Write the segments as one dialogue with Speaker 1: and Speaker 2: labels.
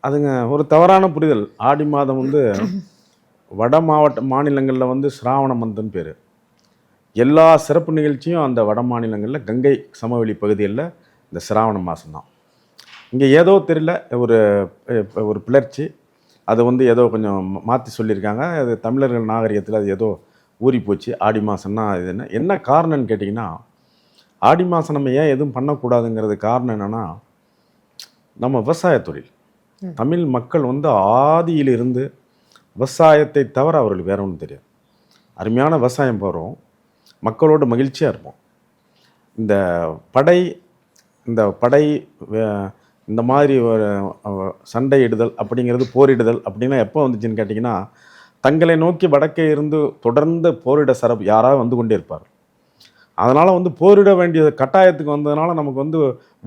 Speaker 1: அதுங்க ஒரு தவறான புரிதல். ஆடி மாதம் வந்து வட மாநிலங்கள்ல வந்து சிராவண மந்தன் பேரு. எல்லா சிறப்பு நிகழ்ச்சியும் அந்த வட மாநிலங்கள்ல கங்கை சமவெளி பகுதிகள்ல இந்த சிராவண மாசம் தான். இங்க ஏதோ தெரியல ஒரு ஒரு பிளர்ச்சி. அது வந்து ஏதோ கொஞ்சம் மாத்தி சொல்லியிருக்காங்க. அது தமிழர்கள் நாகரிகத்தில அது ஏதோ ஊறி போச்சு. ஆடி மாசம்னா இது என்ன என்ன காரணம்னு கேட்டிங்கன்னா, ஆடி மாசம் நம்ம ஏன் எதுவும் பண்ணக்கூடாதுங்கிறதுக்கு காரணம் என்னன்னா, நம்ம விவசாய தொழில்.
Speaker 2: ம்.
Speaker 1: தமிழ் மக்கள் வந்து ஆதியிலிருந்து விவசாயத்தை தவிர அவர்களுக்கு வேற ஒண்ணும் தெரியாது. அருமையான விவசாயம் போடுறோம். மக்களோட மகிழ்ச்சியா இருப்போம். இந்த படை இந்த படை வ இந்த மாதிரி ஒரு சண்டையிடுதல் அப்படிங்கிறது, போரிடுதல் அப்படின்னா எப்போ வந்துச்சுன்னு கேட்டிங்கன்னா, தங்களை நோக்கி வடக்கே இருந்து தொடர்ந்து போரிட யாராவது வந்து கொண்டே இருப்பார். அதனால வந்து போரிட வேண்டிய கட்டாயத்துக்கு வந்ததுனால நமக்கு வந்து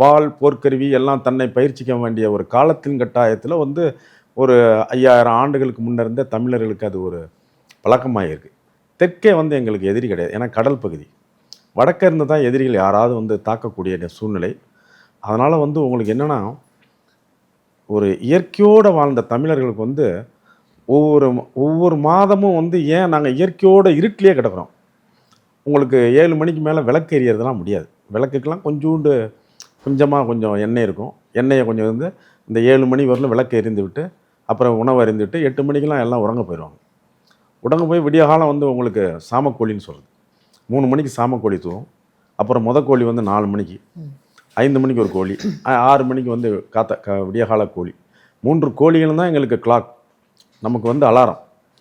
Speaker 1: வாள், போர்க்கருவி எல்லாம் தன்னை பயிற்சிக்க வேண்டிய ஒரு காலத்தின் கட்டாயத்தில வந்து ஒரு 5000 ஆண்டுகளுக்கு முன்ன இருந்தே தமிழர்களுக்கு அது ஒரு பழக்கமாயிருக்கு. தெற்கே வந்து எங்களுக்கு எதிரி கிடையாது. ஏன்னா கடல் பகுதி. வடக்கே இருந்து தான் எதிரிகள் யாராவது வந்து தாக்கக்கூடிய சூழ்நிலை. அதனால வந்து உங்களுக்கு என்னன்னா, ஒரு இயற்கையோட வாழ்ந்த தமிழர்களுக்கு வந்து ஒவ்வொரு ஒவ்வொரு மாதமும் வந்து ஏன் நாங்க இயற்கையோட இருட்டிலேயே கிடக்குறோம். உங்களுக்கு 7 மணிக்கு மேல விளக்கு எரியறதெல்லாம் முடியாது. விளக்குக்கெல்லாம் கொஞ்சமா கொஞ்சம் எண்ணெய் இருக்கும். எண்ணெய கொஞ்சம் வந்து இந்த 7 மணி வரலும் விளக்க எரிந்து விட்டு, அப்புறம் உணவு அருந்திவிட்டு 8 மணிக்கெல்லாம் எல்லாம் உறங்க போயிருவாங்க. உறங்க போய் விடியகாலம் வந்து உங்களுக்கு சாமக்கோழின்னு சொல்றது. 3 மணிக்கு சாமக்கோழி தூவும். அப்புறம் கோழி வந்து 4 மணிக்கு. 5 மணிக்கு ஒரு கோழி. 6 மணிக்கு வந்து விடியகால கோழி. 3 கோழிகளும் தான் எங்களுக்கு கிளாக். நமக்கு வந்து அலாரம்.